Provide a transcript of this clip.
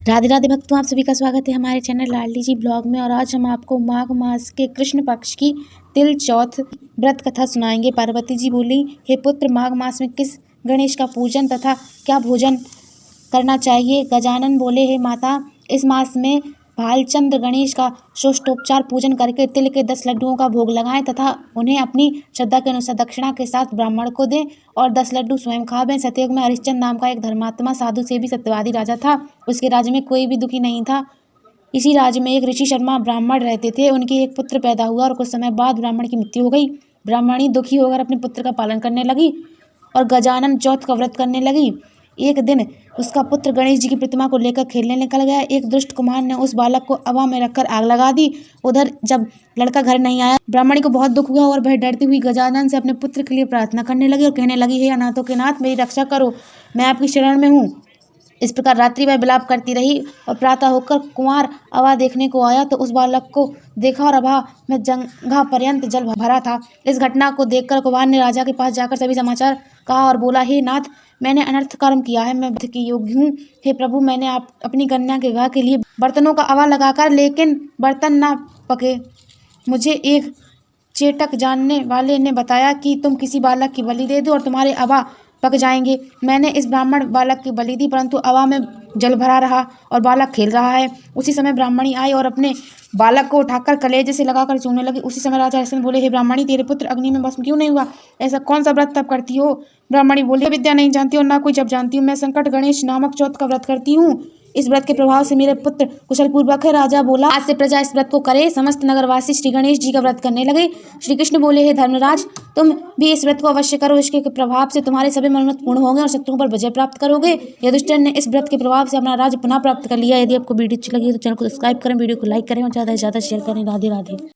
राधे राधे भक्तों, आप सभी का स्वागत है हमारे चैनल लाडली जी ब्लॉग में। और आज हम आपको माघ मास के कृष्ण पक्ष की तिल चौथ व्रत कथा सुनाएंगे। पार्वती जी बोली, हे पुत्र, माघ मास में किस गणेश का पूजन तथा क्या भोजन करना चाहिए? गजानन बोले, हे माता, इस मास में भालचंद्र गणेश का षोडशोपचार पूजन करके तिल के 10 लड्डुओं का भोग लगाएं तथा उन्हें अपनी श्रद्धा के अनुसार दक्षिणा के साथ ब्राह्मण को दें और 10 लड्डू स्वयं खावें। सतयुग में हरिश्चंद्र नाम का एक धर्मात्मा साधु से भी सत्यवादी राजा था। उसके राज्य में कोई भी दुखी नहीं था। इसी राज्य में एक ऋषि शर्मा ब्राह्मण रहते थे। उनके एक पुत्र पैदा हुआ और कुछ समय बाद ब्राह्मण की मृत्यु हो गई। ब्राह्मणी दुखी होकर अपने पुत्र का पालन करने लगी और गजानन चौथ का व्रत करने लगी। एक दिन उसका पुत्र गणेश जी की प्रतिमा को लेकर खेलने निकल गया। एक दुष्ट कुम्हार ने उस बालक को हवा में रखकर आग लगा दी। उधर जब लड़का घर नहीं आया, ब्राह्मणी को बहुत दुख हुआ और वह डरती हुई गजानन से अपने पुत्र के लिए प्रार्थना करने लगी और कहने लगी, हे अनाथों के नाथ, मेरी रक्षा करो, मैं आपकी शरण में हूँ। इस प्रकार रात्रि वह विलाप करती रही और प्रातः होकर कुंवार अभा देखने को आया तो उस बालक को देखा और अभा में जंघा पर्यंत जल भरा था। इस घटना को देखकर कुंवार ने राजा के पास जाकर सभी समाचार कहा और बोला, हे नाथ, मैंने अनर्थ कर्म किया है, मैं वध के योग्य हूँ। हे प्रभु, मैंने अपनी कन्या के विवाह के लिए बर्तनों का अवा लगाकर, लेकिन बर्तन ना पके। मुझे एक चेटक जानने वाले ने बताया कि तुम किसी बालक की बलि दे दो और तुम्हारे अवा पक जाएंगे। मैंने इस ब्राह्मण बालक की बलि दी, परंतु अवा में जल भरा रहा और बालक खेल रहा है। उसी समय ब्राह्मणी आई और अपने बालक को उठाकर कलेजे से लगाकर चूमने लगी। उसी समय राजा हरिश्चंद्र बोले, हे ब्राह्मणी, तेरे पुत्र अग्नि में भस्म क्यों नहीं हुआ? ऐसा कौन सा व्रत तब करती हो? ब्राह्मणी बोली, विद्या नहीं जानती और ना कोई जब जानती हूँ। मैं संकट गणेश नामक चौथ का व्रत करती हूँ। इस व्रत के प्रभाव से मेरे पुत्र कुशल पूर्वक है। राजा बोला, आज से प्रजा इस व्रत को करे। समस्त नगरवासी श्री गणेश जी का व्रत करने लगे। श्री कृष्ण बोले, हे धर्मराज, तुम भी इस व्रत को अवश्य करो। इसके प्रभाव से तुम्हारे सभी मनोरथ पूर्ण होंगे और शत्रुओं पर विजय प्राप्त करोगे। युधिष्ठिर ने इस व्रत के प्रभाव से अपना राज्य पुनः प्राप्त कर लिया। यदि आपको वीडियो अच्छी लगी तो चैनल को सब्सक्राइब करें, वीडियो को लाइक करें और ज़्यादा से ज़्यादा शेयर करें। राधे राधे।